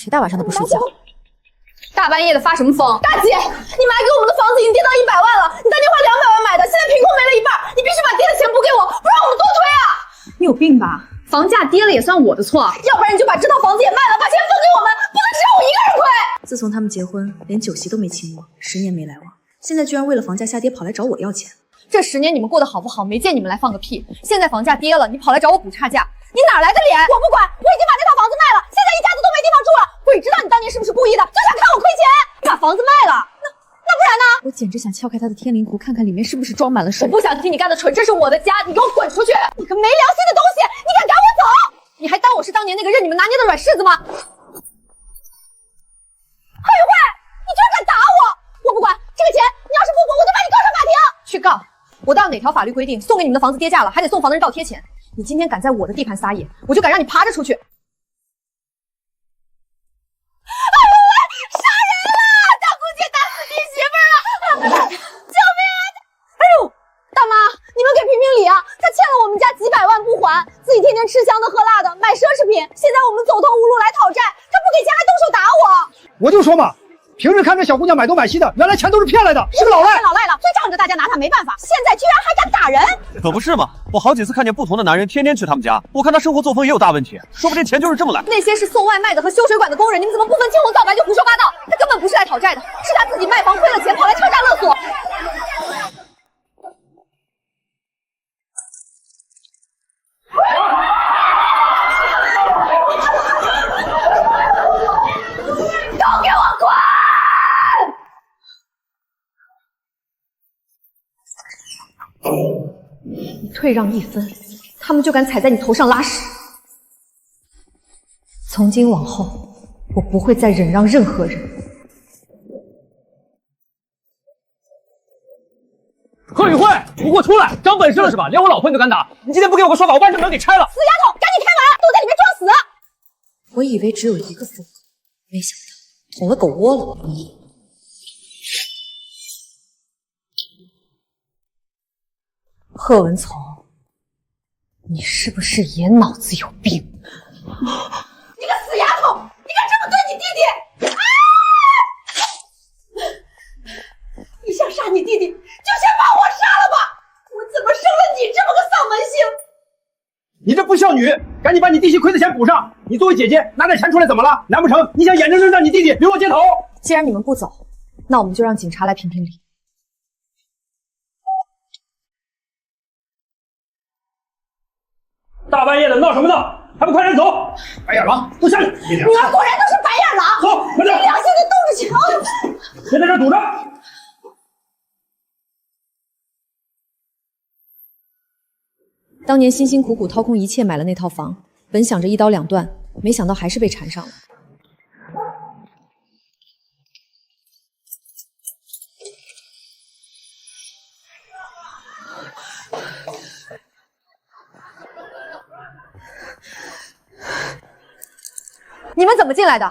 谁大晚上的不睡觉？大半夜的发什么疯？大姐，你买给我们的房子已经跌到100万了，你当年花200万买的，现在凭空没了一半，你必须把跌的钱补给我，不然我们多推啊！你有病吧？房价跌了也算我的错，要不然你就把这套房子也卖了，把钱分给我们，不能只有我一个人亏。自从他们结婚，连酒席都没请我，10年没来往，现在居然为了房价下跌跑来找我要钱。这10年你们过得好不好？没见你们来放个屁！现在房价跌了，你跑来找我补差价，你哪来的脸？我不管，我已经把这套房子卖了，现在一家子都没地方住了。鬼知道你当年是不是故意的，就想看我亏钱，把房子卖了。那不然呢？我简直想撬开他的天灵壶，看看里面是不是装满了水。我不想听你干的蠢，这是我的家，你给我滚出去！你个没良心的东西，你敢赶我走？你还当我是当年那个任你们拿捏的软柿子吗？何宇慧，你居然敢打我！我不管，这个钱你要是不补，我就把你告上法庭。去告！我当哪条法律规定送给你们的房子跌价了，还得送房的人倒贴钱？你今天敢在我的地盘撒野，我就敢让你爬着出去！何宇慧，杀人了！大姑姐打死弟媳妇了！救命啊！哎呦，大妈，你们给评评理啊！他欠了我们家几百万不还，自己天天吃香的喝辣的，买奢侈品，现在我们走投无路来讨债，他不给钱还动手打我！我就说嘛，平时看着小姑娘买东买西的，原来钱都是骗来的，是个老赖。老赖了，最仗着大家拿他没办法，现在居然还敢打人！可不是嘛，我好几次看见不同的男人天天去他们家，我看他生活作风也有大问题，说不定钱就是这么来。那些是送外卖的和修水管的工人，你们怎么不分青红皂白就胡说八道？他根本不是来讨债的，是他自己卖房亏了钱跑来敲诈勒索。都给我滚！你退让1分，他们就敢踩在你头上拉屎。从今往后，我不会再忍让任何人。贺宇慧，你给我出来！长本事了是吧？连我老婆你都敢打！你今天不给我个说法，我把这门给拆了！死丫头，赶紧开门，都在里面装死！我以为只有一个疯狗，没想到捅了狗窝了。贺文从，你是不是也脑子有病？你个死丫头，你敢这么对你弟弟！啊！你想杀你弟弟，就先把我杀了吧！我怎么生了你这么个丧门星？你这不孝女，赶紧把你弟媳亏的钱补上。你作为姐姐，拿点钱出来怎么了？难不成你想眼睁睁让你弟弟流落街头？既然你们不走，那我们就让警察来评评理。大半夜的闹什么闹？还不快点走！白眼狼，都下去！你们果然都是白眼狼！走，快点！没良心的动着瞧！别在这堵着！当年辛辛苦苦掏空一切买了那套房，本想着一刀两断，没想到还是被缠上了。你们怎么进来的？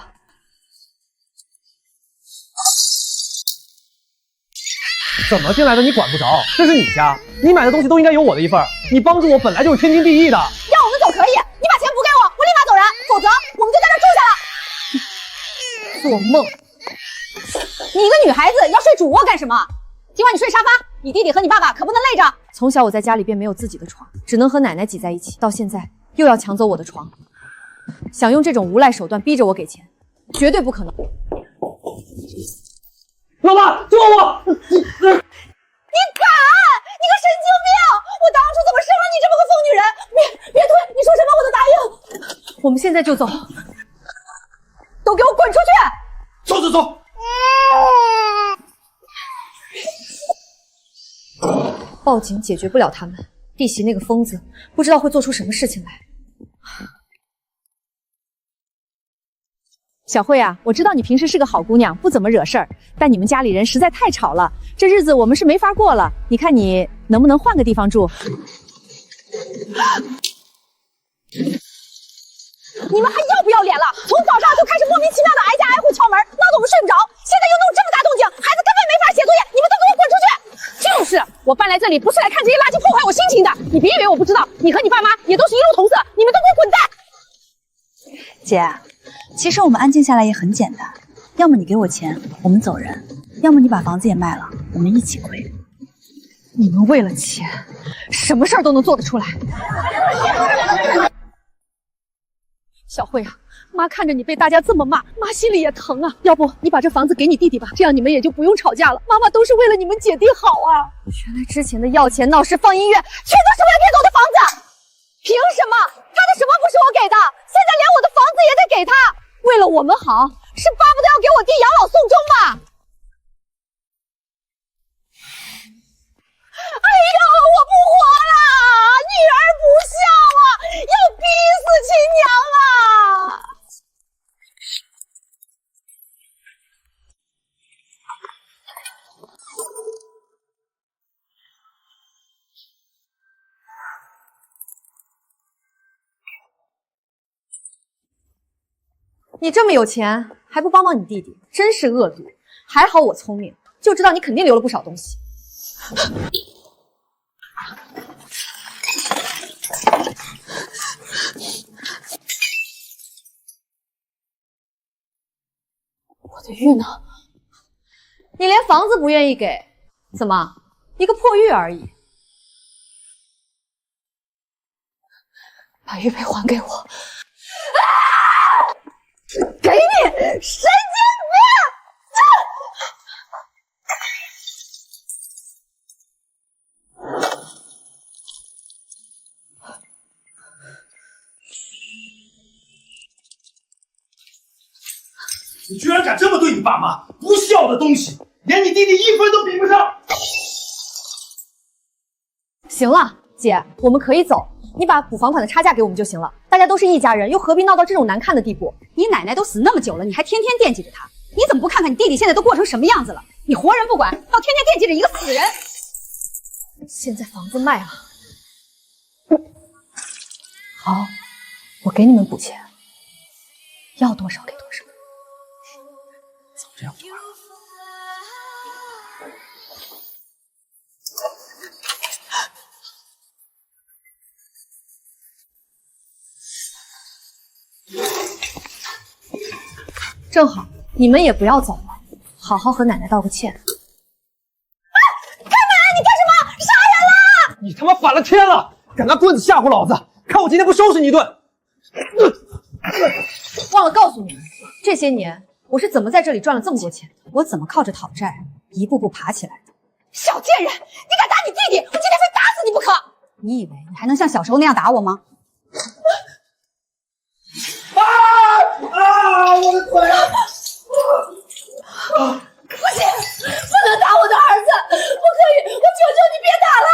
怎么进来的你管不着，这是你家，你买的东西都应该有我的一份。你帮助我本来就是天经地义的。要我们走可以，你把钱补给我，我立马走人，否则我们就在这住下了。做梦！你一个女孩子要睡主卧干什么？今晚你睡沙发，你弟弟和你爸爸可不能累着。从小我在家里便没有自己的床，只能和奶奶挤在一起，到现在又要抢走我的床，想用这种无赖手段逼着我给钱，绝对不可能。老妈，救我！你敢！你个神经病！我当初怎么生了你这么个疯女人？别推，你说什么我都答应。我们现在就走，都给我滚出去！走走走！报警解决不了他们，弟媳那个疯子不知道会做出什么事情来。小慧啊，我知道你平时是个好姑娘，不怎么惹事儿，但你们家里人实在太吵了，这日子我们是没法过了。你看你能不能换个地方住？你们还要不要脸了？从早上就开始莫名其妙的挨家挨户敲门，闹得我们睡不着。现在又弄这么大动静，孩子根本没法写作业，你们都给我滚出去！就是，我搬来这里不是来看这些垃圾破坏我心情的。你别以为我不知道，你和你爸妈也都是一路同色，你们都给我滚蛋！姐，其实我们安静下来也很简单，要么你给我钱，我们走人；要么你把房子也卖了，我们一起亏。你们为了钱，什么事儿都能做得出来。小慧啊，妈看着你被大家这么骂，妈心里也疼啊。要不你把这房子给你弟弟吧，这样你们也就不用吵架了。妈妈都是为了你们姐弟好啊。原来之前的要钱闹事放音乐，全都是为了骗走我的房子。凭什么？他的什么不是我给的？现在连我的房子也得给他。为了我们好，是巴不得要给我弟养老送终吧？哎呦，我不活了！女儿不孝啊，要逼死亲娘啊！你这么有钱，还不帮帮你弟弟，真是恶毒。还好我聪明，就知道你肯定留了不少东西。我的玉呢？你连房子不愿意给，怎么？一个破玉而已。把玉佩还给我！给你，神经病！你居然敢这么对你爸妈，不孝的东西，连你弟弟一分都比不上！行了，姐，我们可以走。你把补房款的差价给我们就行了，大家都是一家人，又何必闹到这种难看的地步？你奶奶都死那么久了，你还天天惦记着她，你怎么不看看你弟弟现在都过成什么样子了？你活人不管，倒天天惦记着一个死人。现在房子卖了，好，我给你们补钱，要多少给多少。早这样就完了。正好，你们也不要走了，好好和奶奶道个歉。你他妈反了天了！敢拿棍子吓唬老子，看我今天不收拾你一顿！忘了告诉你们，这些年我是怎么在这里赚了这么多钱的。我怎么靠着讨债一步步爬起来的？小贱人，你敢打你弟弟，我今天非打死你不可！你以为你还能像小时候那样打我吗？我的腿！不行，不能打我的儿子，不可以！我求求你别打了！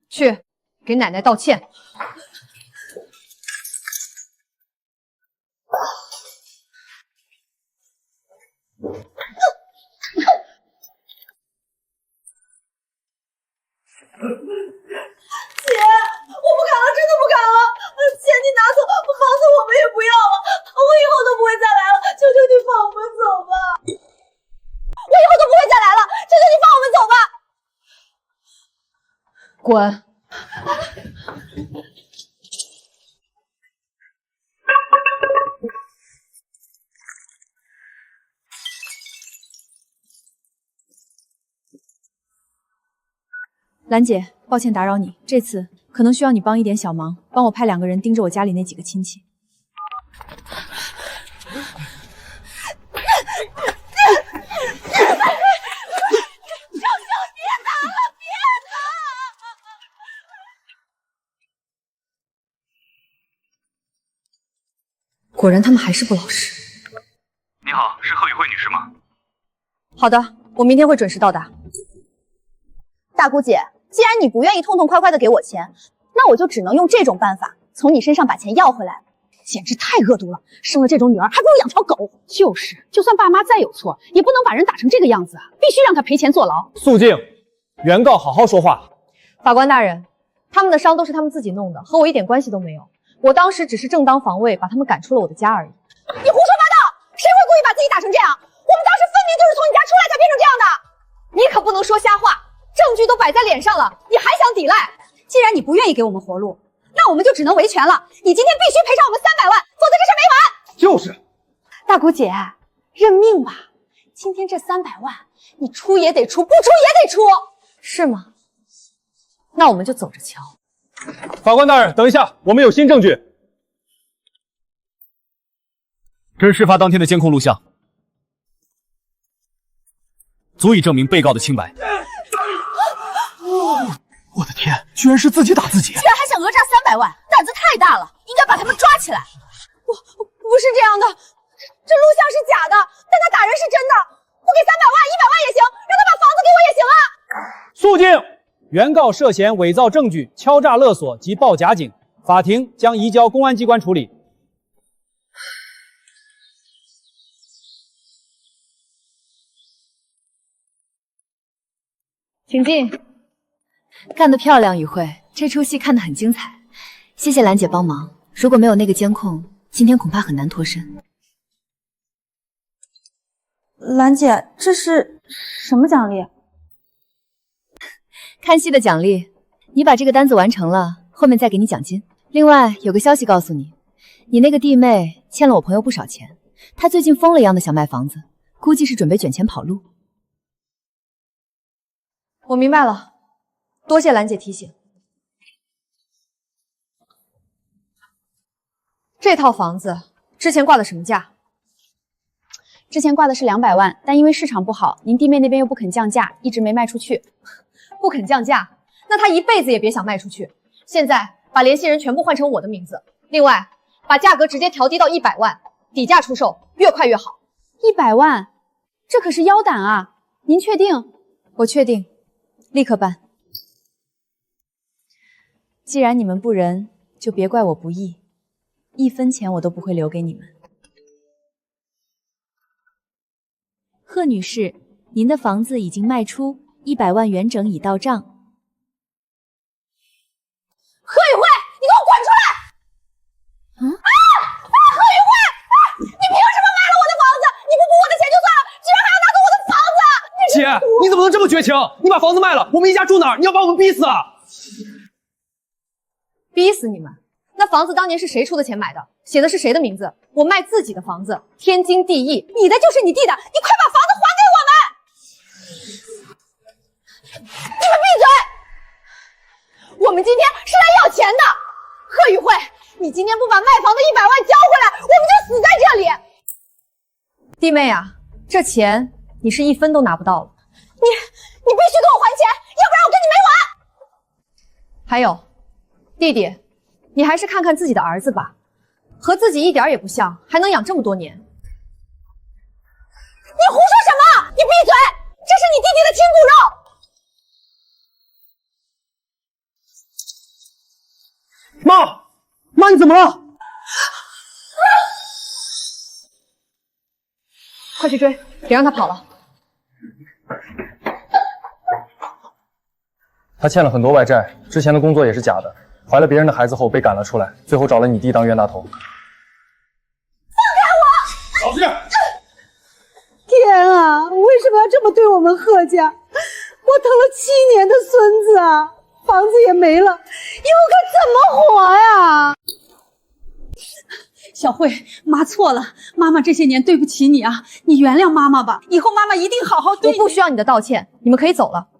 去，给奶奶道歉。姐，我不敢了，真的不敢了！钱你拿走，房子我们也不要了，我以后都不会再来了，求求你放我们走吧！我以后都不会再来了，求求你放我们走吧！滚！兰姐，抱歉打扰你，这次可能需要你帮一点小忙，帮我派2个人盯着我家里那几个亲戚。果然他们还是不老实。你好，是贺雨慧女士吗？好的，我明天会准时到达。大姑姐，既然你不愿意痛痛快快的给我钱，那我就只能用这种办法从你身上把钱要回来。简直太恶毒了！生了这种女儿，还不如养条狗。就是，就算爸妈再有错，也不能把人打成这个样子啊！必须让他赔钱坐牢。肃静，原告好好说话。法官大人，他们的伤都是他们自己弄的，和我一点关系都没有。我当时只是正当防卫，把他们赶出了我的家而已。你胡说八道！谁会故意把自己打成这样？我们当时分明就是从你家出来才变成这样的。你可不能说瞎话，证据都摆在脸上了，你还想抵赖？既然你不愿意给我们活路，那我们就只能维权了。你今天必须赔偿我们300万，否则这事没完。大姑姐，认命吧，今天这300万，你出也得出，不出也得出，是吗？那我们就走着瞧。法官大人，等一下，我们有新证据。这是事发当天的监控录像，足以证明被告的清白。我的天，居然是自己打自己！居然还想讹诈300万，胆子太大了，应该把他们抓起来。不是这样的，这录像是假的，但他打人是真的。不给300万，100万也行，让他把房子给我也行啊！肃静！原告涉嫌伪造证据、敲诈勒索及报假警，法庭将移交公安机关处理。请进。干得漂亮，雨慧，这出戏看得很精彩。谢谢兰姐帮忙，如果没有那个监控，今天恐怕很难脱身。兰姐，这是什么奖励？看戏的奖励，你把这个单子完成了，后面再给你奖金。另外有个消息告诉你，你那个弟妹欠了我朋友不少钱，她最近疯了一样的想卖房子，估计是准备卷钱跑路。我明白了，多谢兰姐提醒。这套房子之前挂的什么价？之前挂的是200万，但因为市场不好，您弟妹那边又不肯降价，一直没卖出去。不肯降价，那她一辈子也别想卖出去。现在把联系人全部换成我的名字，另外把价格直接调低到100万，底价出售，越快越好。100万，这可是腰胆啊！您确定？我确定，立刻办。既然你们不仁，就别怪我不义，1分钱我都不会留给你们。贺女士，您的房子已经卖出，100万元整已到账。贺宇慧，你给我滚出来！贺宇慧，你凭什么卖了我的房子？你不补我的钱就算了，居然还要拿走我的房子！姐，你怎么能这么绝情？你把房子卖了，我们一家住哪儿？你要把我们逼死啊！逼死你们！那房子当年是谁出的钱买的？写的是谁的名字？我卖自己的房子，天经地义。你的就是你弟的，你快把房子还给我们！你们闭嘴！我们今天是来要钱的。贺宇慧，你今天不把卖房的100万交回来，我们就死在这里。弟妹啊，这钱你是1分都拿不到了。你必须给我还钱，要不然我跟你没完！还有，弟弟，你还是看看自己的儿子吧，和自己一点也不像，还能养这么多年。你胡说什么？你闭嘴！这是你弟弟的亲骨肉。妈，你怎么了？快去追，别让他跑了。他欠了很多外债，之前的工作也是假的，怀了别人的孩子后被赶了出来，最后找了你弟当冤大头。放开我！老实！天啊，为什么要这么对我们贺家？我疼了7年的孙子啊，房子也没了，以后可怎么活呀？小慧，妈错了，妈妈这些年对不起你啊，你原谅妈妈吧，以后妈妈一定好好对你。我不需要你的道歉，你们可以走了。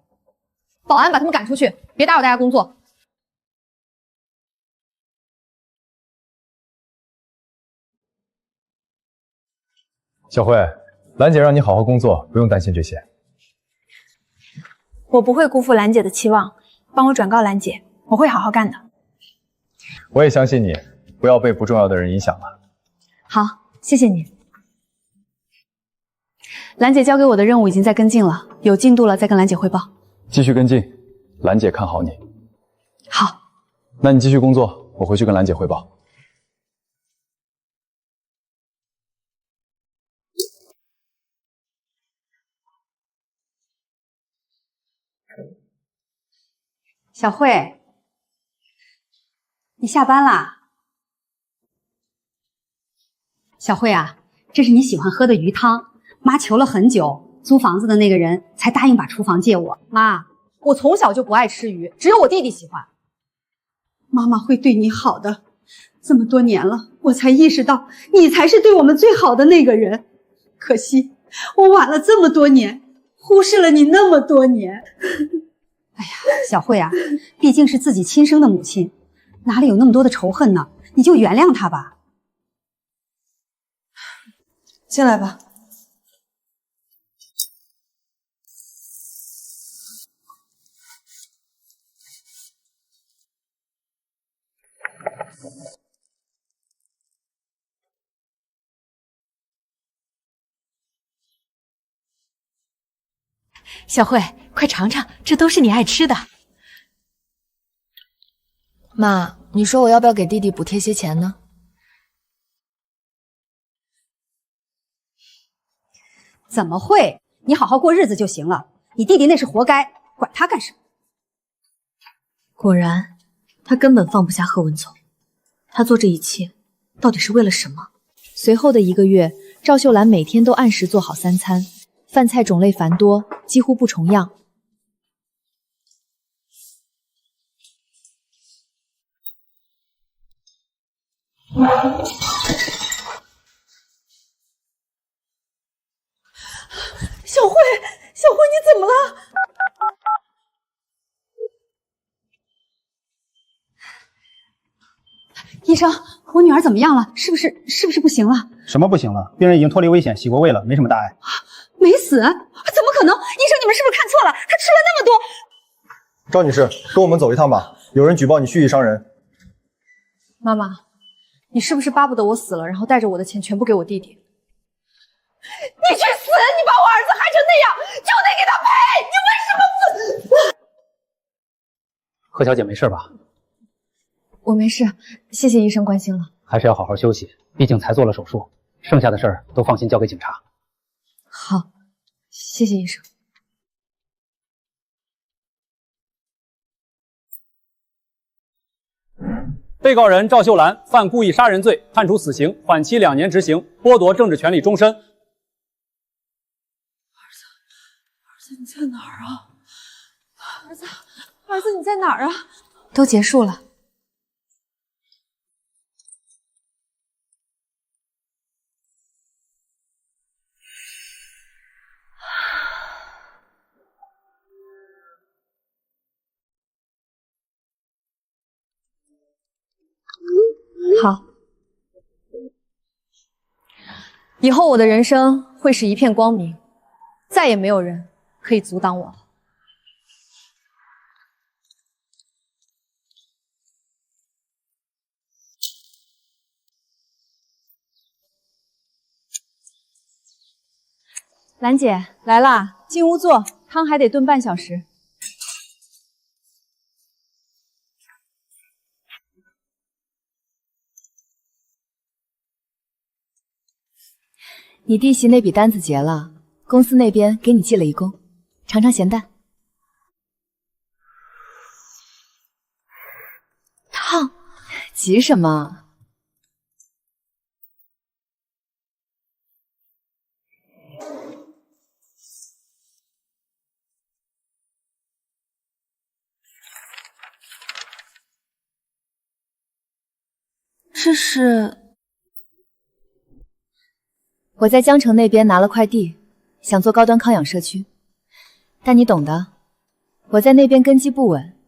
保安把他们赶出去，别打扰大家工作。小慧，兰姐让你好好工作，不用担心这些。我不会辜负兰姐的期望，帮我转告兰姐，我会好好干的。我也相信你，不要被不重要的人影响了。好，谢谢你。兰姐交给我的任务已经在跟进了，有进度了再跟兰姐汇报。继续跟进，兰姐看好你。好，那你继续工作，我回去跟兰姐汇报。小慧，你下班啦？小慧啊，这是你喜欢喝的鱼汤，妈求了很久，租房子的那个人才答应把厨房借我。妈，我从小就不爱吃鱼，只有我弟弟喜欢。妈妈会对你好的，这么多年了，我才意识到你才是对我们最好的那个人。可惜我晚了这么多年，忽视了你那么多年。哎呀，小慧啊，毕竟是自己亲生的母亲，哪里有那么多的仇恨呢？你就原谅她吧。进来吧。小慧，快尝尝，这都是你爱吃的。妈，你说我要不要给弟弟补贴些钱呢？怎么会？你好好过日子就行了。你弟弟那是活该，管他干什么？果然，他根本放不下贺文聪。他做这一切，到底是为了什么？随后的1个月，赵秀兰每天都按时做好3餐，饭菜种类繁多，几乎不重样。小慧，小慧，你怎么了？医生，我女儿怎么样了？是不是不行了？什么不行了？病人已经脱离危险，洗过胃了，没什么大碍。没死？怎么可能？医生，你们是不是看错了？他吃了那么多。赵女士，跟我们走一趟吧。有人举报你蓄意伤人。妈妈，你是不是巴不得我死了，然后带着我的钱全部给我弟弟？你去死！你把我儿子害成那样，就得给他赔！你为什么不？贺小姐没事吧？我没事，谢谢医生关心了。还是要好好休息，毕竟才做了手术，剩下的事儿都放心交给警察。好，谢谢医生。被告人赵秀兰犯故意杀人罪，判处死刑，缓期2年执行，剥夺政治权利终身。儿子，你在哪儿啊？儿子，你在哪儿啊？都结束了。好，以后我的人生会是一片光明，再也没有人可以阻挡我了。兰姐来啦，进屋坐，汤还得炖半小时。你弟媳那笔单子结了，公司那边给你记了1功，尝尝咸蛋。烫，急什么？这是。我在江城那边拿了块地，想做高端康养社区，但你懂的，我在那边根基不稳，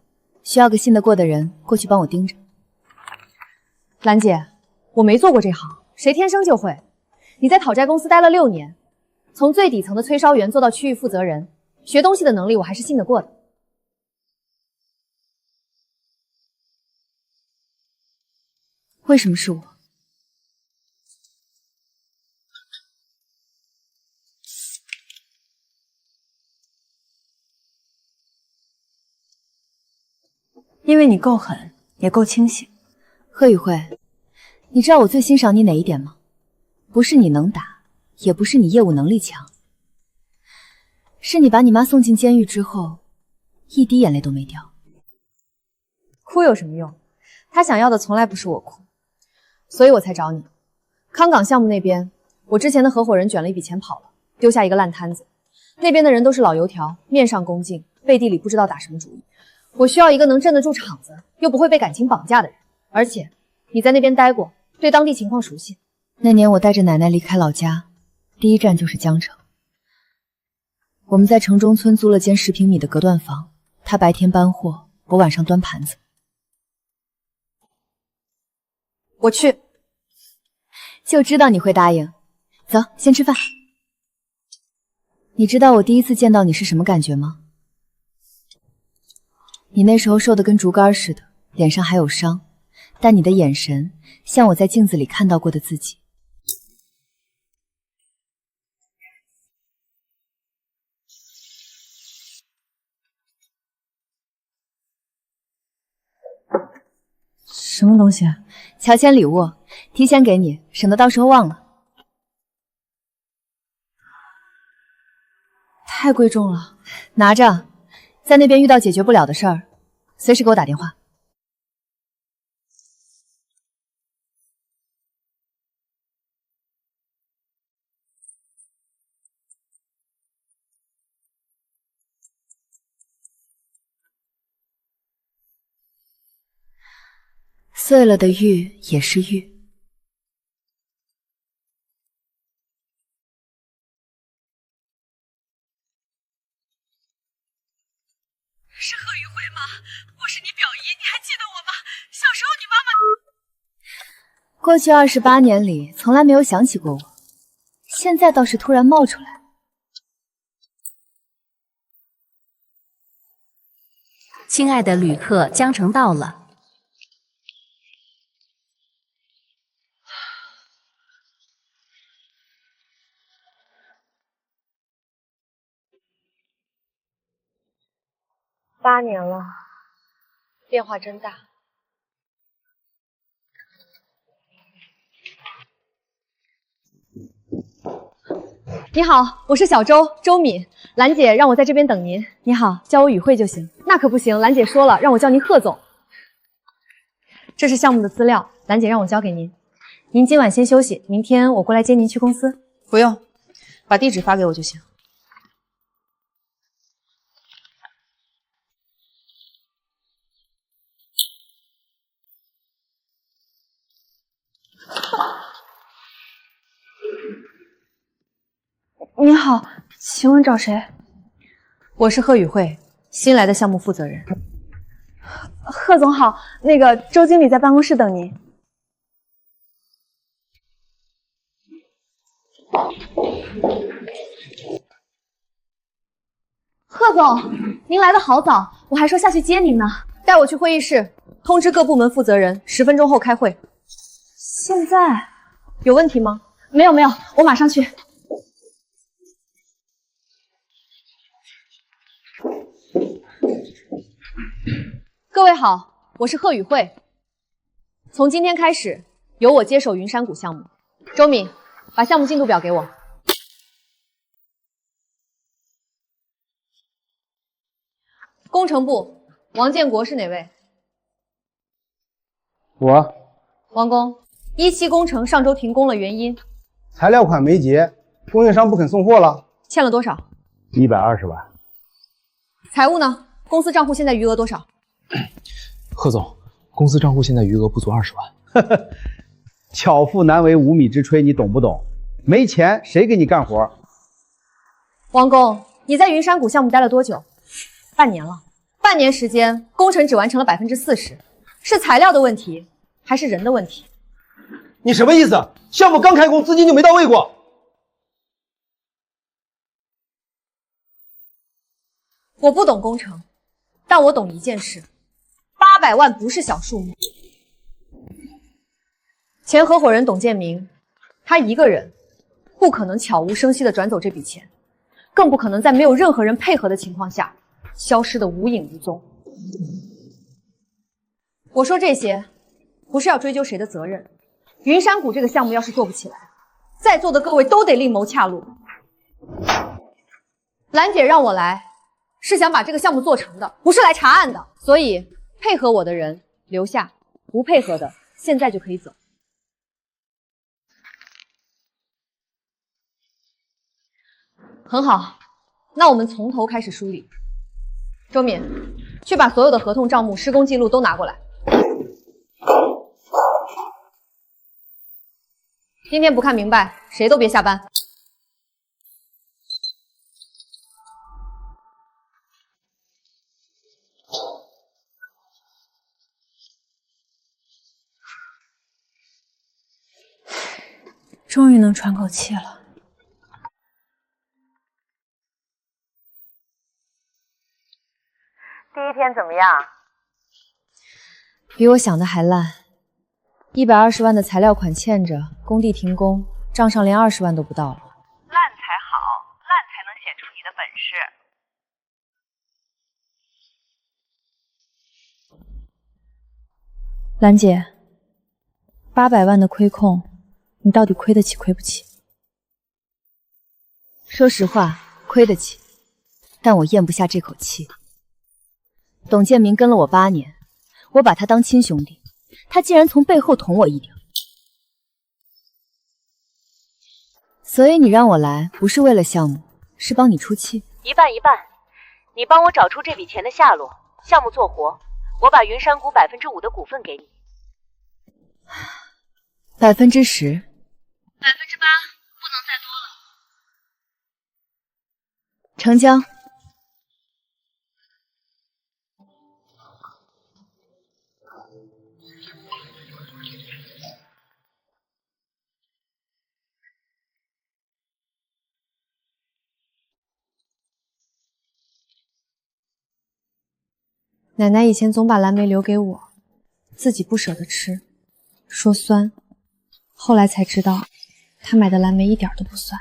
需要个信得过的人过去帮我盯着。兰姐，我没做过这行，谁天生就会？你在讨债公司待了6年，从最底层的催烧员做到区域负责人，学东西的能力我还是信得过的。为什么是我？因为你够狠，也够清醒。贺宇慧，你知道我最欣赏你哪一点吗？不是你能打，也不是你业务能力强，是你把你妈送进监狱之后，一滴眼泪都没掉。哭有什么用？他想要的从来不是我哭，所以我才找你。康港项目那边，我之前的合伙人卷了一笔钱跑了，丢下一个烂摊子。那边的人都是老油条，面上恭敬，背地里不知道打什么主意。我需要一个能镇得住场子，又不会被感情绑架的人。而且你在那边待过，对当地情况熟悉。那年我带着奶奶离开老家，第一站就是江城。我们在城中村租了间10平米的隔断房，她白天搬货，我晚上端盘子。我去，就知道你会答应。走，先吃饭。你知道我第一次见到你是什么感觉吗？你那时候瘦得跟竹竿似的，脸上还有伤，但你的眼神像我在镜子里看到过的自己。什么东西啊？乔迁礼物，提前给你，省得到时候忘了。太贵重了，拿着，在那边遇到解决不了的事儿，随时给我打电话。碎了的玉也是玉。是贺宇辉吗？我是你表姨，你还记得我吗？小时候你妈妈……过去28年里，从来没有想起过我，现在倒是突然冒出来。亲爱的旅客，江城到了。8年了，变化真大。你好，我是小周，周敏。兰姐让我在这边等您。你好，叫我宇慧就行。那可不行，兰姐说了，让我叫您贺总。这是项目的资料，兰姐让我交给您。您今晚先休息，明天我过来接您去公司。不用，把地址发给我就行。你好，请问找谁？我是贺宇慧，新来的项目负责人。贺总好，那个周经理在办公室等您。贺总，您来的好早，我还说下去接您呢。带我去会议室，通知各部门负责人，10分钟后开会。现在有问题吗？没有，我马上去。各位好，我是贺宇慧。从今天开始，由我接手云山谷项目。周敏，把项目进度表给我。工程部，王建国是哪位？我。王工，1期工程上周停工了，原因？材料款没结，供应商不肯送货了。欠了多少？120万。财务呢？公司账户现在余额多少？贺总，公司账户现在余额不足20万。巧妇难为无米之炊，你懂不懂？没钱谁给你干活？王工，你在云山谷项目待了多久？半年了。半年时间，工程只完成了40%，是材料的问题，还是人的问题？你什么意思？项目刚开工，资金就没到位过？我不懂工程，但我懂一件事：800万不是小数目。前合伙人董建明，他一个人不可能悄无声息地转走这笔钱，更不可能在没有任何人配合的情况下消失得无影无踪。我说这些，不是要追究谁的责任。云山谷这个项目要是做不起来，在座的各位都得另谋岔路。兰姐让我来，是想把这个项目做成的，不是来查案的。所以配合我的人留下，不配合的现在就可以走。很好，那我们从头开始梳理。周敏，去把所有的合同、账目、施工记录都拿过来。今天不看明白，谁都别下班。终于能喘口气了。第一天怎么样？比我想的还烂，120万的材料款欠着，工地停工，账上连20万都不到了。烂才好，烂才能显出你的本事。兰姐，800万的亏空，你到底亏得起亏不起？说实话，亏得起，但我咽不下这口气。董建明跟了我8年，我把他当亲兄弟，他竟然从背后捅我一顶。所以你让我来，不是为了项目，是帮你出气。一半一半，你帮我找出这笔钱的下落，项目做活，我把云山谷5%的股份给你。10%，8%，不能再多了。成交。奶奶以前总把蓝莓留给我，自己不舍得吃，说酸。后来才知道，她买的蓝莓一点都不酸。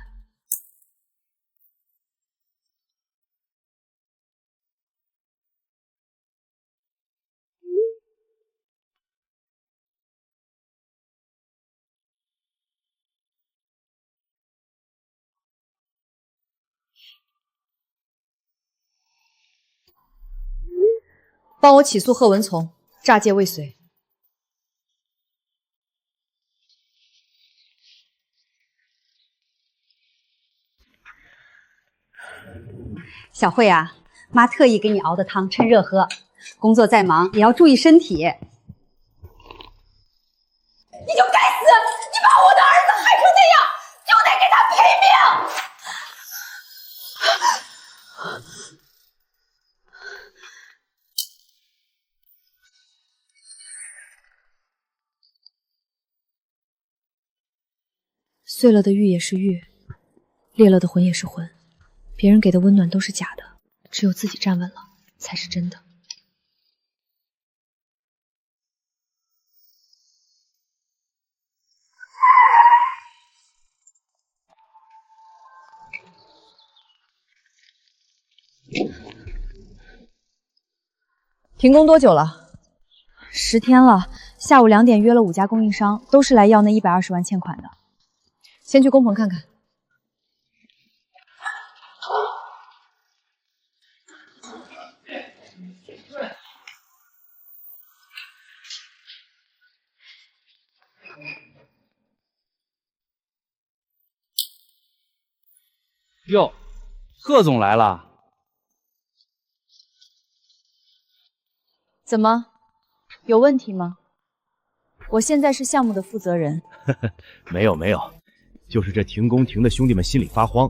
帮我起诉贺文从，诈借未遂。小慧啊，妈特意给你熬的汤，趁热喝。工作再忙也要注意身体。你就该死！你把我的儿子害成那样，就得给他赔命！碎了的玉也是玉，裂了的魂也是魂。别人给的温暖都是假的，只有自己站稳了才是真的。停工多久了？10天了。下午2点约了5家供应商，都是来要那120万欠款的。先去工棚看看。哟，贺总来了。怎么，有问题吗？我现在是项目的负责人。没有，就是这停工停的兄弟们心里发慌。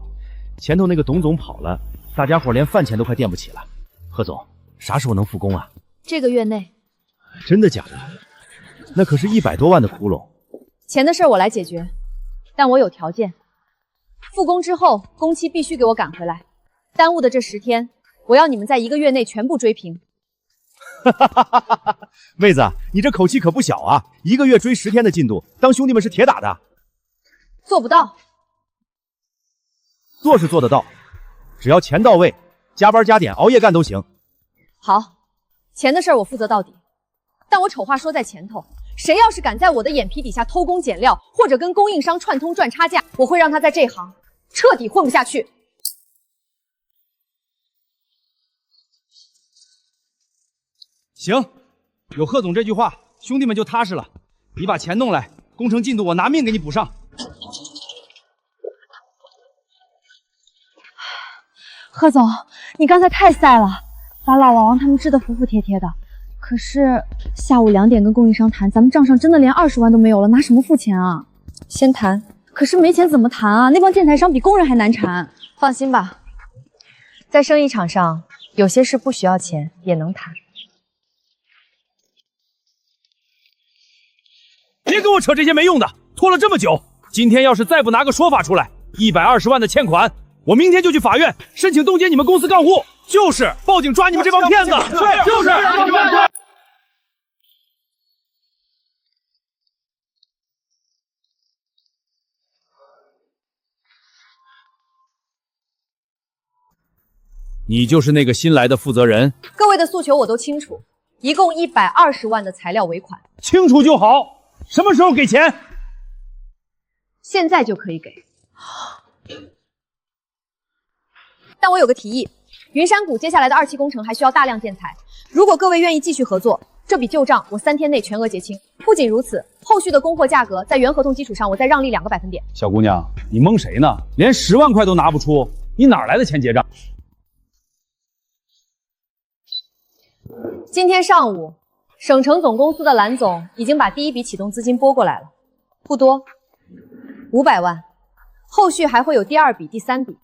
前头那个董总跑了，大家伙连饭钱都快垫不起了。贺总，啥时候能复工啊？这个月内。真的假的？那可是100多万的窟窿。钱的事我来解决，但我有条件。复工之后，工期必须给我赶回来。耽误的这10天，我要你们在1个月内全部追平。妹子，你这口气可不小啊！1个月追10天的进度，当兄弟们是铁打的。做不到。做是做得到，只要钱到位，加班加点熬夜干都行。好，钱的事我负责到底。但我丑话说在前头，谁要是敢在我的眼皮底下偷工减料，或者跟供应商串通赚差价，我会让他在这行彻底混不下去。行，有贺总这句话，兄弟们就踏实了。你把钱弄来，工程进度我拿命给你补上。贺总，你刚才太晒了，把老王他们治得服服帖帖的。可是下午2点跟供应商谈，咱们账上真的连20万都没有了，拿什么付钱啊？先谈，可是没钱怎么谈啊？那帮建材商比工人还难缠。放心吧，在生意场上，有些事不需要钱也能谈。别跟我扯这些没用的，拖了这么久，今天要是再不拿个说法出来，120万的欠款，我明天就去法院申请冻结你们公司账户，就是报警抓你们这帮骗子。对，就是。你就是那个新来的负责人？各位的诉求我都清楚，一共120万的材料尾款。清楚就好。什么时候给钱？现在就可以给。但我有个提议，云山谷接下来的2期工程还需要大量建材，如果各位愿意继续合作，这笔旧账我3天内全额结清。不仅如此，后续的供货价格在原合同基础上我再让利2个百分点。小姑娘，你蒙谁呢？连10万块都拿不出，你哪来的钱结账？今天上午，省城总公司的蓝总已经把第1笔启动资金拨过来了，不多，500万，后续还会有第2笔、第3笔。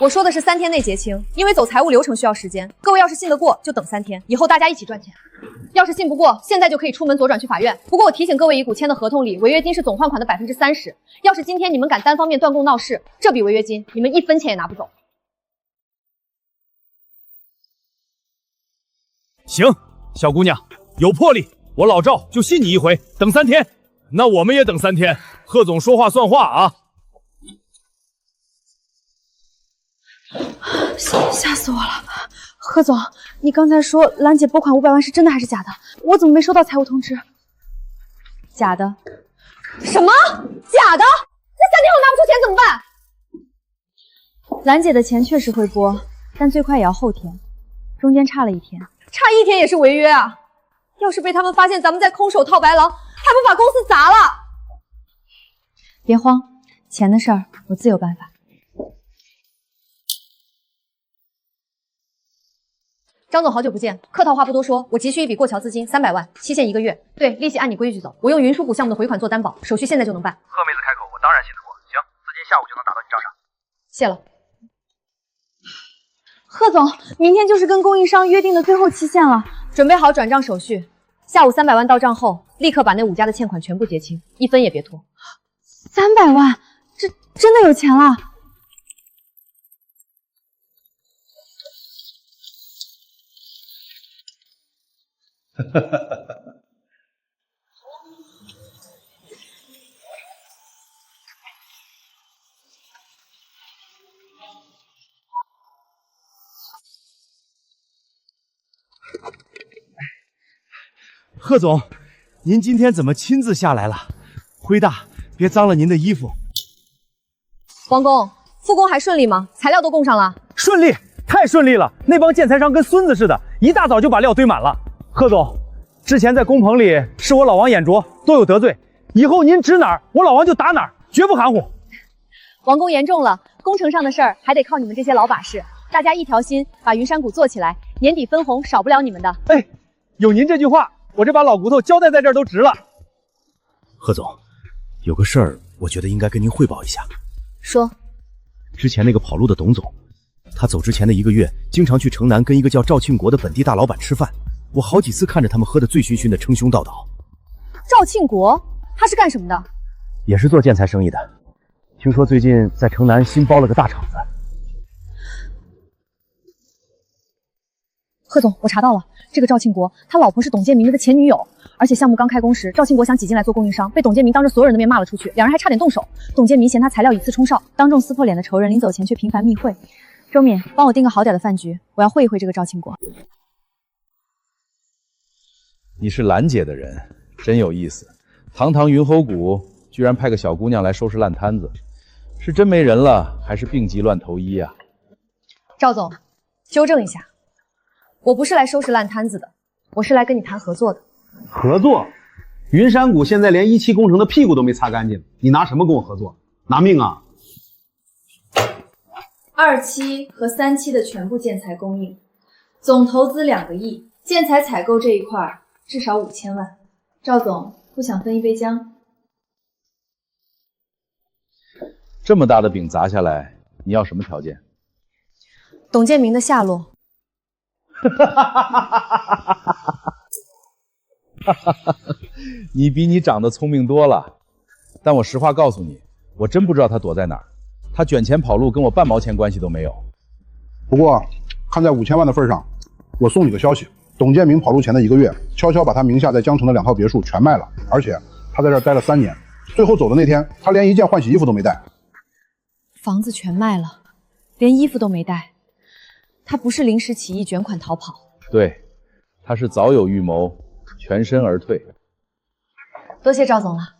我说的是3天内结清，因为走财务流程需要时间。各位要是信得过，就等3天，以后大家一起赚钱；要是信不过，现在就可以出门左转去法院。不过我提醒各位，一股签的合同里，违约金是总换款的30%。要是今天你们敢单方面断供闹事，这笔违约金你们1分钱也拿不走。行，小姑娘有魄力，我老赵就信你一回。等3天，那我们也等3天。贺总说话算话啊！吓死我了！贺总，你刚才说兰姐拨款500万是真的还是假的？我怎么没收到财务通知？假的。什么？假的？这3天我拿不出钱怎么办？兰姐的钱确实会拨，但最快也要后天，中间差了1天。差1天也是违约啊！要是被他们发现咱们在空手套白狼，还不把公司砸了？别慌，钱的事儿我自有办法。张总，好久不见，客套话不多说，我急需一笔过桥资金300万，期限1个月。对，利息按你规矩走，我用云书谷项目的回款做担保，手续现在就能办。贺妹子开口，我当然信得过。行，资金下午就能打到你账上。谢了。贺总，明天就是跟供应商约定的最后期限了，准备好转账手续。下午300万到账后，立刻把那5家的欠款全部结清，1分也别拖。300万，这真的有钱了？贺总，您今天怎么亲自下来了？辉大，别脏了您的衣服。王工，复工还顺利吗？材料都供上了？顺利，太顺利了！那帮建材商跟孙子似的，一大早就把料堆满了。贺总，之前在工棚里是我老王眼拙，多有得罪，以后您指哪儿，我老王就打哪儿，绝不含糊。王工言重了，工程上的事儿还得靠你们这些老把式，大家一条心把云山谷做起来，年底分红少不了你们的。哎，有您这句话，我这把老骨头交代在这儿都值了。贺总，有个事儿，我觉得应该跟您汇报一下。说，之前那个跑路的董总，他走之前的1个月，经常去城南跟一个叫赵庆国的本地大老板吃饭，我好几次看着他们喝得醉醺醺的，称兄道弟。赵庆国，他是干什么的？也是做建材生意的，听说最近在城南新包了个大厂子。贺总，我查到了，这个赵庆国，他老婆是董建明的前女友，而且项目刚开工时，赵庆国想挤进来做供应商，被董建明当着所有人的面骂了出去，两人还差点动手。董建明嫌他材料以次充少，当众撕破脸的仇人，临走前却频繁密会。周敏，帮我订个好点的饭局，我要会一会这个赵庆国。你是兰姐的人，真有意思。堂堂云侯谷，居然派个小姑娘来收拾烂摊子，是真没人了，还是病急乱投医啊？赵总，纠正一下，我不是来收拾烂摊子的，我是来跟你谈合作的。合作？云山谷现在连1期工程的屁股都没擦干净，你拿什么跟我合作？拿命啊！2期和3期的全部建材供应，总投资2个亿，建材采购这一块至少5000万。赵总，不想分一杯姜？这么大的饼砸下来，你要什么条件？董建明的下落。你比你长得聪明多了，但我实话告诉你，我真不知道他躲在哪儿。他卷钱跑路跟我半毛钱关系都没有。不过，看在5000万的份上，我送你个消息：董建明跑路前的1个月，悄悄把他名下在江城的2套别墅全卖了，而且他在这儿待了3年。最后走的那天，他连一件换洗衣服都没带。房子全卖了，连衣服都没带。他不是临时起意卷款逃跑。对，他是早有预谋，全身而退。多谢赵总了。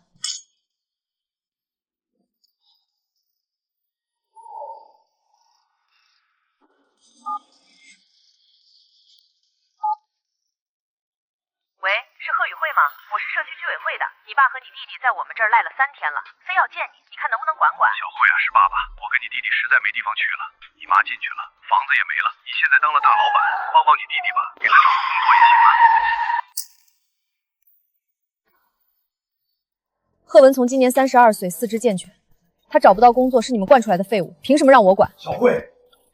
喂，是贺宇慧吗？我是社区居委会的，你爸和你弟弟在我们这儿赖了3天了，非要见你，你看能不能管管？小慧啊，是爸爸，我跟你弟弟实在没地方去了，你妈进去了，房子也没了，你现在当了大老板，帮帮你弟弟吧，给他找个工作也行啊。贺文从今年32岁，四肢健全，他找不到工作是你们惯出来的废物，凭什么让我管？小慧，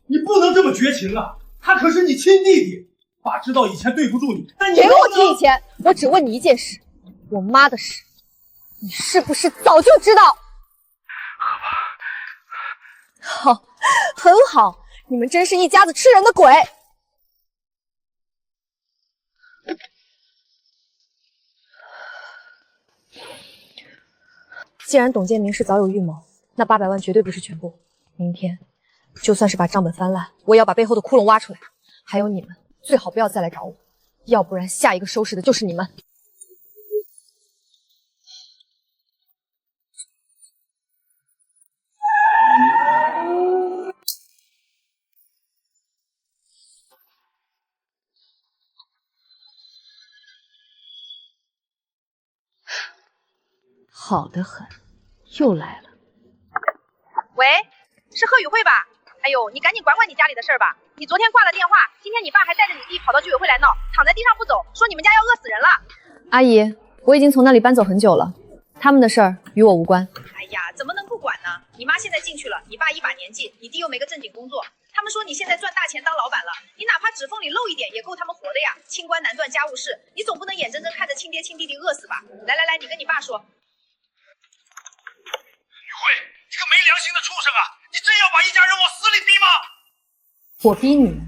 你不能这么绝情啊！他可是你亲弟弟。爸知道以前对不住你，但你别跟我提以前，我只问你一件事，我妈的事，你是不是早就知道？好，很好，你们真是一家子吃人的鬼。既然董建明是早有预谋，那800万绝对不是全部。明天，就算是把账本翻烂，我也要把背后的窟窿挖出来。还有你们。最好不要再来找我，要不然下一个收拾的就是你们。好的很，又来了。喂，是贺宇慧吧？哎呦，你赶紧管管你家里的事儿吧。你昨天挂了电话，今天你爸还带着你弟跑到居委会来闹，躺在地上不走，说你们家要饿死人了。阿姨，我已经从那里搬走很久了，他们的事儿与我无关。哎呀，怎么能不管呢？你妈现在进去了，你爸一把年纪，你弟又没个正经工作，他们说你现在赚大钱当老板了，你哪怕指缝里露一点也够他们活的呀。清官难断家务事，你总不能眼睁睁看着亲爹亲弟弟饿死吧？来，你跟你爸说。宇慧，你个没良心的畜生啊！你真要把一家人往死里逼吗？我逼你们，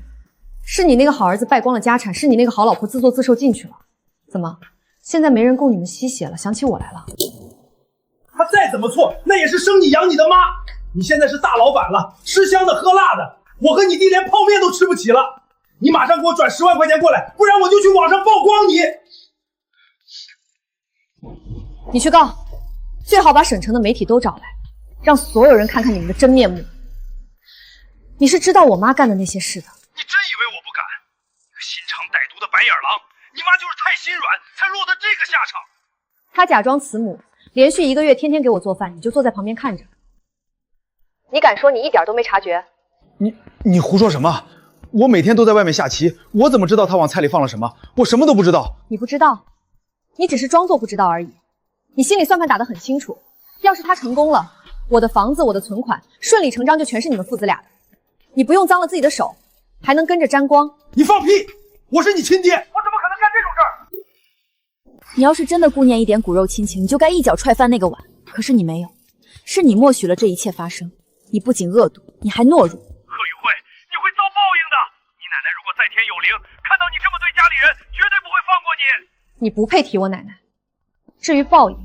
是你那个好儿子败光了家产，是你那个好老婆自作自受进去了。怎么，现在没人供你们吸血了，想起我来了？他再怎么错，那也是生你养你的妈。你现在是大老板了，吃香的喝辣的，我和你弟连泡面都吃不起了。你马上给我转10万块钱过来，不然我就去网上曝光你。你去告，最好把省城的媒体都找来，让所有人看看你们的真面目。你是知道我妈干的那些事的。你真以为我不敢？你个心肠歹毒的白眼狼！你妈就是太心软，才落得这个下场。她假装慈母，连续1个月天天给我做饭，你就坐在旁边看着。你敢说你一点都没察觉？你胡说什么？我每天都在外面下棋，我怎么知道他往菜里放了什么？我什么都不知道。你不知道，你只是装作不知道而已。你心里算盘打得很清楚，要是他成功了，我的房子、我的存款，顺理成章就全是你们父子俩的。你不用脏了自己的手，还能跟着沾光。你放屁！我是你亲爹，我怎么可能干这种事儿？你要是真的顾念一点骨肉亲情，你就该一脚踹翻那个碗。可是你没有，是你默许了这一切发生。你不仅恶毒，你还懦弱。贺宇慧，你会遭报应的。你奶奶如果在天有灵，看到你这么对家里人，绝对不会放过你。你不配提我奶奶。至于报应，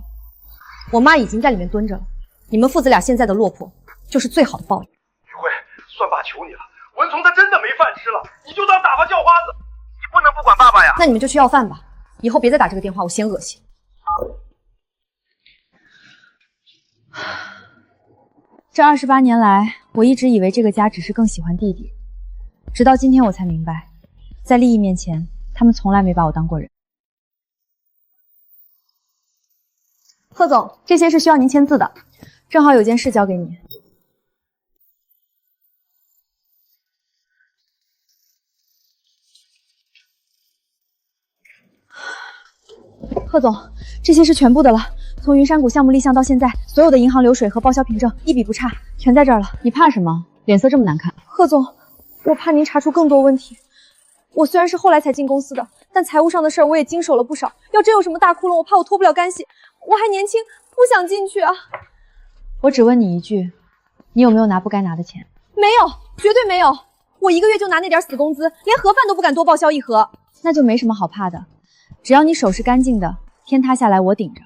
我妈已经在里面蹲着了。你们父子俩现在的落魄，就是最好的报应。宇慧，算爸求你了，文从他真的没饭吃了，你就当打发叫花子，你不能不管爸爸呀。那你们就去要饭吧，以后别再打这个电话，我嫌恶心。这28年来，我一直以为这个家只是更喜欢弟弟，直到今天我才明白，在利益面前，他们从来没把我当过人。贺总，这些是需要您签字的，正好有件事交给你。贺总，这些是全部的了。从云山谷项目立项到现在，所有的银行流水和报销凭证一笔不差，全在这儿了。你怕什么？脸色这么难看。贺总，我怕您查出更多问题。我虽然是后来才进公司的，但财务上的事儿我也经手了不少。要真有什么大窟窿，我怕我脱不了干系。我还年轻，不想进去啊。我只问你一句，你有没有拿不该拿的钱？没有，绝对没有。我一个月就拿那点死工资，连盒饭都不敢多报销一盒。那就没什么好怕的，只要你手是干净的，天塌下来我顶着。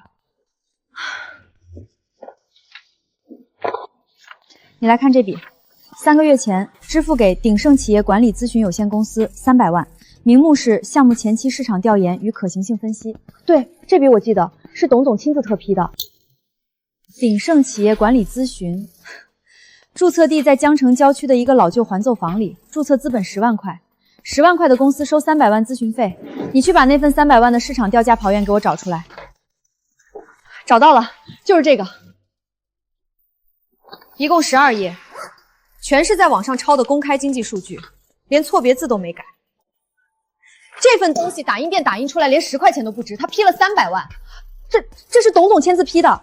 你来看这笔，3个月前支付给鼎盛企业管理咨询有限公司300万，名目是项目前期市场调研与可行性分析。对，这笔我记得，是董总亲自特批的。鼎盛企业管理咨询，注册地在江城郊区的一个老旧环奏房里，注册资本10万块，10万块的公司收300万咨询费。你去把那份300万的市场调价跑院给我找出来。找到了，就是这个。一共12页，全是在网上抄的公开经济数据，连错别字都没改。这份东西打印店打印出来连10块钱都不值，他批了300万，这是董总签字批的。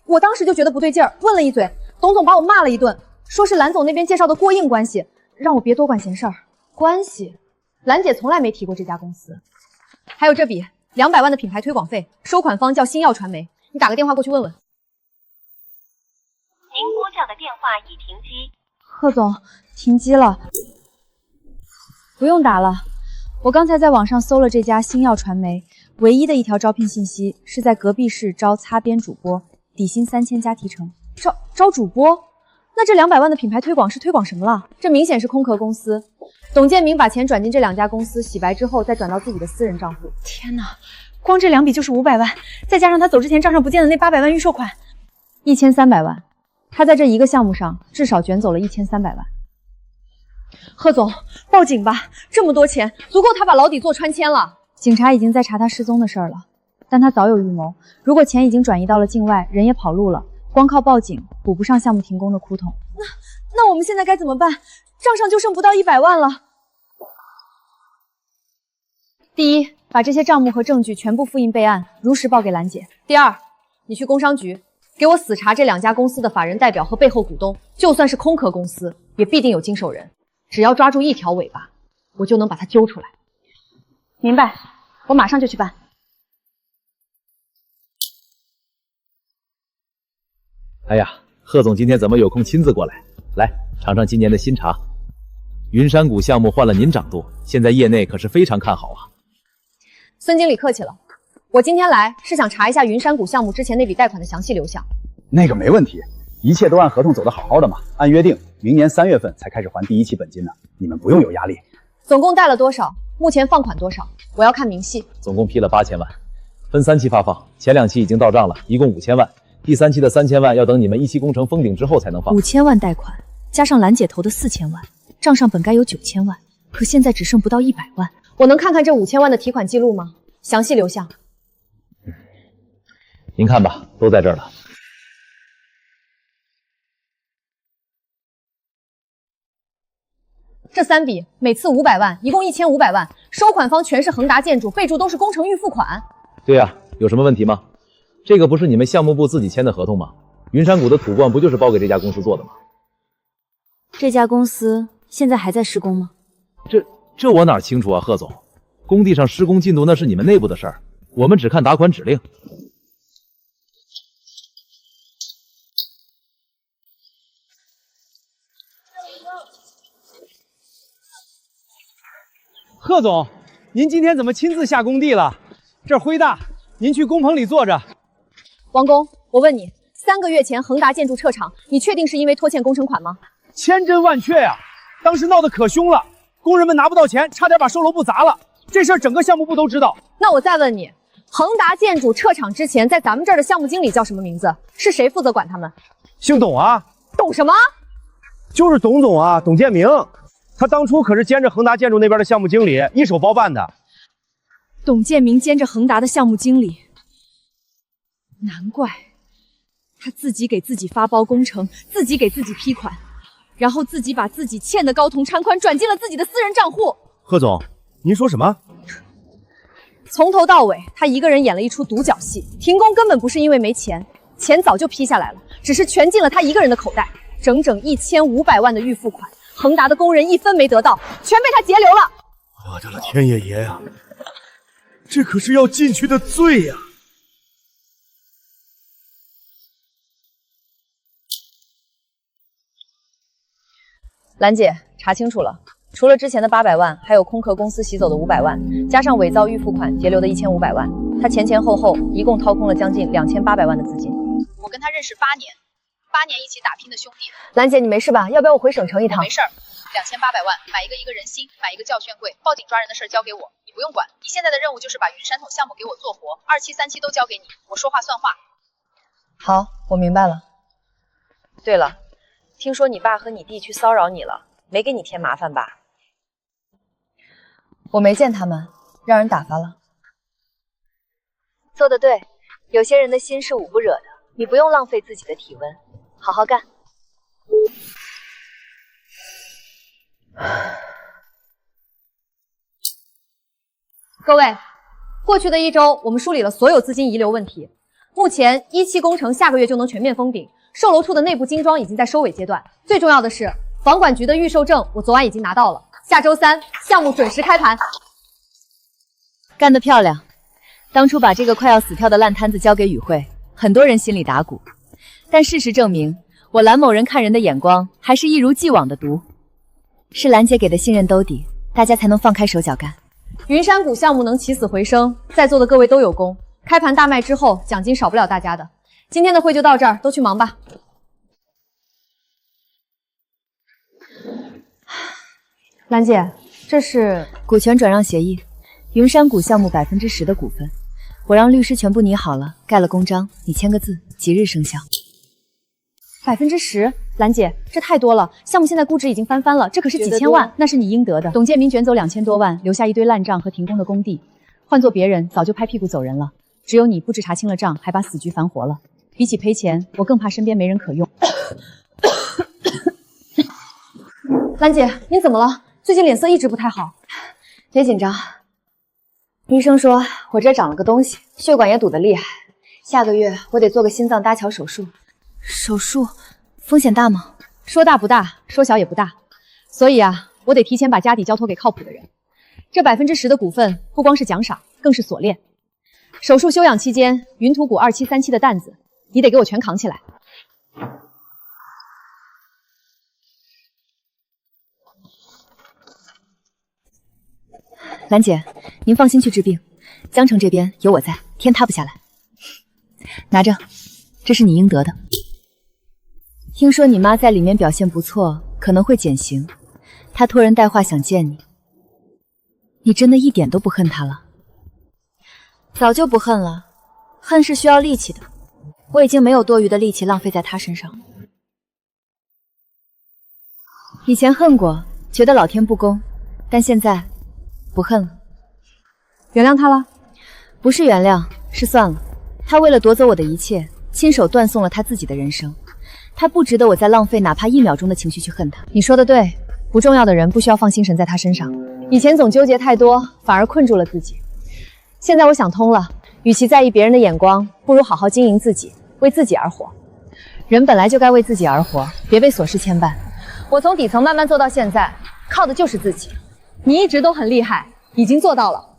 我当时就觉得不对劲儿，问了一嘴，董总把我骂了一顿，说是蓝总那边介绍的过硬关系，让我别多管闲事儿。关系？兰姐从来没提过这家公司。还有这笔200万的品牌推广费，收款方叫星耀传媒，你打个电话过去问问。您拨叫的电话已停机。贺总，停机了。不用打了，我刚才在网上搜了这家星耀传媒，唯一的一条招聘信息是在隔壁市招擦边主播，底薪3000加提成。招主播？那这200万的品牌推广是推广什么了？这明显是空壳公司。董建明把钱转进这2家公司，洗白之后再转到自己的私人账户。天哪，光这2笔就是500万，再加上他走之前账上不见的那800万预售款，1300万。他在这一个项目上至少卷走了1300万。贺总，报警吧！这么多钱，足够他把牢底坐穿千了。警察已经在查他失踪的事儿了，但他早有预谋。如果钱已经转移到了境外，人也跑路了，光靠报警补不上项目停工的窟窿。那我们现在该怎么办？账上就剩不到100万了。第一，把这些账目和证据全部复印备案，如实报给兰姐。第二，你去工商局给我死查这2家公司的法人代表和背后股东，就算是空壳公司，也必定有经手人。只要抓住一条尾巴，我就能把他揪出来。明白，我马上就去办。哎呀，贺总今天怎么有空亲自过来？来尝尝今年的新茶。云山谷项目换了您掌舵，现在业内可是非常看好啊。孙经理客气了，我今天来是想查一下云山谷项目之前那笔贷款的详细流向。那个没问题，一切都按合同走得好好的嘛。按约定，明年3月份才开始还第1期本金呢，你们不用有压力。总共贷了多少？目前放款多少？我要看明细。总共批了8000万，分3期发放，前2期已经到账了，一共5000万。第3期的3000万要等你们1期工程封顶之后才能放。5000万贷款加上兰姐投的4000万，账上本该有9000万，可现在只剩不到100万。我能看看这5000万的提款记录吗？详细流向。您看吧，都在这儿了。这3笔每次500万，一共1500万，收款方全是恒达建筑，备注都是工程预付款。对呀，有什么问题吗？这个不是你们项目部自己签的合同吗？云山谷的土灌不就是包给这家公司做的吗？这家公司现在还在施工吗？这我哪清楚啊，贺总。工地上施工进度那是你们内部的事儿，我们只看打款指令。贺总，您今天怎么亲自下工地了？这儿灰大，您去工棚里坐着。王工，我问你，3个月前恒达建筑撤场，你确定是因为拖欠工程款吗？千真万确呀！当时闹得可凶了，工人们拿不到钱，差点把售楼部砸了。这事儿整个项目部都知道。那我再问你，恒达建筑撤场之前，在咱们这儿的项目经理叫什么名字？是谁负责管他们？姓董啊。董什么？就是董总啊，董建明。他当初可是兼着恒达建筑那边的项目经理，一手包办的。董建明兼着恒达的项目经理，难怪他自己给自己发包工程，自己给自己批款，然后自己把自己欠的高同掺宽转进了自己的私人账户。贺总，您说什么？从头到尾，他一个人演了一出独角戏。停工根本不是因为没钱，钱早就批下来了，只是全进了他一个人的口袋。整整1500万的预付款，恒达的工人一分没得到，全被他截留了。我的了天爷爷呀！这可是要进去的罪呀！兰姐，查清楚了，除了之前的800万，还有空壳公司洗走的500万，加上伪造预付款截留的1500万，他前前后后一共掏空了将近2800万的资金。我跟他认识8年，8年一起打拼的兄弟。兰姐，你没事吧？要不要我回省城一趟？我没事儿，2800万买一个人心，买一个教炫柜，报警抓人的事儿交给我，你不用管。你现在的任务就是把云山桶项目给我做活，2期3期都交给你，我说话算话。好，我明白了。对了，听说你爸和你弟去骚扰你了，没给你添麻烦吧？我没见他们，让人打发了。做得对，有些人的心是捂不惹的，你不用浪费自己的体温，好好干。各位，过去的1周，我们梳理了所有资金遗留问题。目前1期工程下个月就能全面封顶，售楼处的内部精装已经在收尾阶段。最重要的是，房管局的预售证我昨晚已经拿到了，下周3项目准时开盘。干得漂亮！当初把这个快要死掉的烂摊子交给宇慧，很多人心里打鼓。但事实证明，我蓝某人看人的眼光还是一如既往的毒。是兰姐给的信任兜底，大家才能放开手脚干。云山谷项目能起死回生，在座的各位都有功。开盘大卖之后，奖金少不了大家的。今天的会就到这儿，都去忙吧。兰姐，这是股权转让协议，云山谷项目10%的股份，我让律师全部拟好了，盖了公章，你签个字，即日生效。10%？兰姐，这太多了，项目现在估值已经翻番了，这可是几千万，那是你应得的。董建明卷走2000多万，留下一堆烂账和停工的工地，换做别人早就拍屁股走人了。只有你不止查清了账，还把死局反活了。比起赔钱，我更怕身边没人可用。兰姐，您怎么了？最近脸色一直不太好。别紧张，医生说我这长了个东西，血管也堵得厉害，下个月我得做个心脏搭桥手术。手术风险大吗？说大不大，说小也不大。所以啊，我得提前把家底交托给靠谱的人。这10%的股份不光是奖赏，更是锁链。手术休养期间，云图谷2期3期的担子，你得给我全扛起来。兰姐，您放心去治病，江城这边有我在，天塌不下来。拿着，这是你应得的。听说你妈在里面表现不错，可能会减刑，她托人带话想见你。你真的一点都不恨她了？早就不恨了，恨是需要力气的，我已经没有多余的力气浪费在她身上。以前恨过，觉得老天不公，但现在不恨了。原谅她了？不是原谅，是算了。她为了夺走我的一切，亲手断送了她自己的人生。她不值得我再浪费哪怕1秒钟的情绪去恨她。你说的对，不重要的人不需要放心神在她身上。以前总纠结太多，反而困住了自己。现在我想通了，与其在意别人的眼光，不如好好经营自己，为自己而活。人本来就该为自己而活，别被琐事牵绊。我从底层慢慢做到现在，靠的就是自己。你一直都很厉害，已经做到了。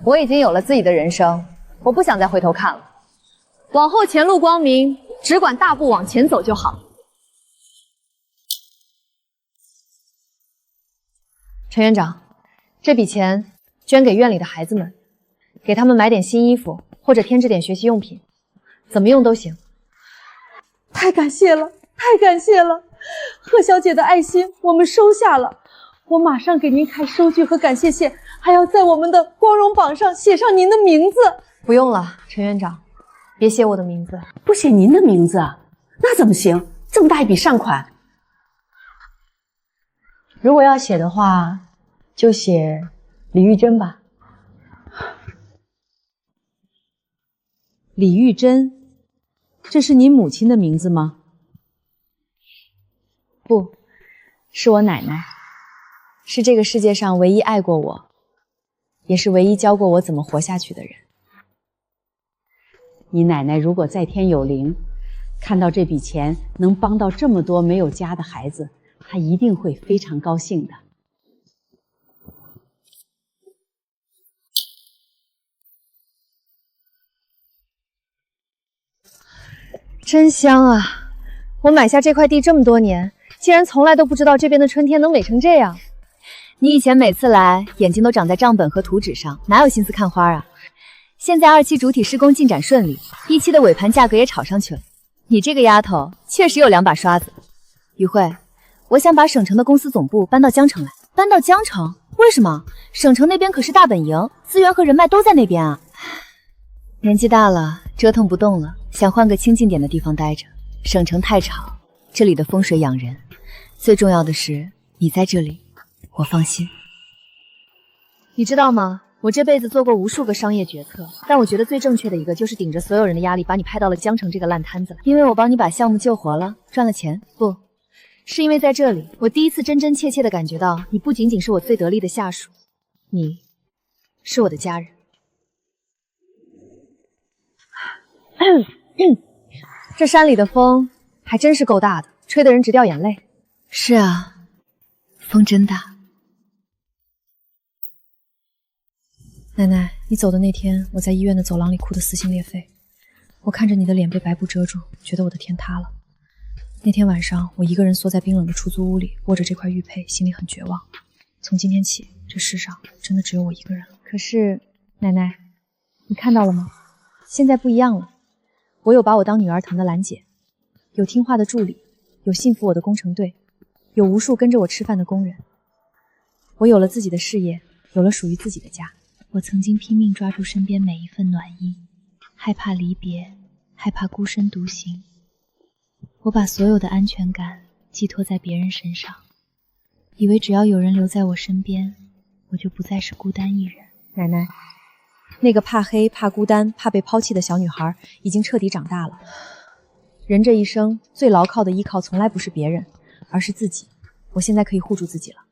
我已经有了自己的人生，我不想再回头看了。往后前路光明，只管大步往前走就好。陈院长，这笔钱捐给院里的孩子们，给他们买点新衣服，或者添置点学习用品，怎么用都行。太感谢了，太感谢了！贺小姐的爱心我们收下了，我马上给您开收据和感谢信，还要在我们的光荣榜上写上您的名字。不用了，陈院长，别写我的名字。不写您的名字啊？那怎么行？这么大一笔善款。如果要写的话，就写李玉珍吧。李玉珍，这是您母亲的名字吗？不，是我奶奶，是这个世界上唯一爱过我，也是唯一教过我怎么活下去的人。你奶奶如果在天有灵，看到这笔钱能帮到这么多没有家的孩子，她一定会非常高兴的。真香啊！我买下这块地这么多年，竟然从来都不知道这边的春天能美成这样。你以前每次来，眼睛都长在账本和图纸上，哪有心思看花啊？现在2期主体施工进展顺利，1期的尾盘价格也炒上去了。你这个丫头确实有2把刷子。于慧，我想把省城的公司总部搬到江城来。搬到江城？为什么？省城那边可是大本营，资源和人脉都在那边啊。年纪大了，折腾不动了，想换个清静点的地方待着。省城太吵，这里的风水养人。最重要的是，你在这里，我放心。你知道吗？我这辈子做过无数个商业决策，但我觉得最正确的一个就是顶着所有人的压力把你派到了江城这个烂摊子。因为我帮你把项目救活了，赚了钱？不，是因为在这里，我第一次真真切切的感觉到，你不仅仅是我最得力的下属，你是我的家人。这山里的风还真是够大的，吹得人直掉眼泪。是啊，风真大。奶奶，你走的那天，我在医院的走廊里哭得撕心裂肺。我看着你的脸被白布遮住，觉得我的天塌了。那天晚上，我一个人缩在冰冷的出租屋里，握着这块玉佩，心里很绝望。从今天起，这世上真的只有我一个人了。可是，奶奶，你看到了吗？现在不一样了。我有把我当女儿疼的兰姐，有听话的助理，有信服我的工程队，有无数跟着我吃饭的工人。我有了自己的事业，有了属于自己的家。我曾经拼命抓住身边每一份暖意，害怕离别，害怕孤身独行。我把所有的安全感寄托在别人身上，以为只要有人留在我身边，我就不再是孤单一人。奶奶，那个怕黑、怕孤单、怕被抛弃的小女孩已经彻底长大了。人这一生最牢靠的依靠从来不是别人，而是自己。我现在可以护住自己了。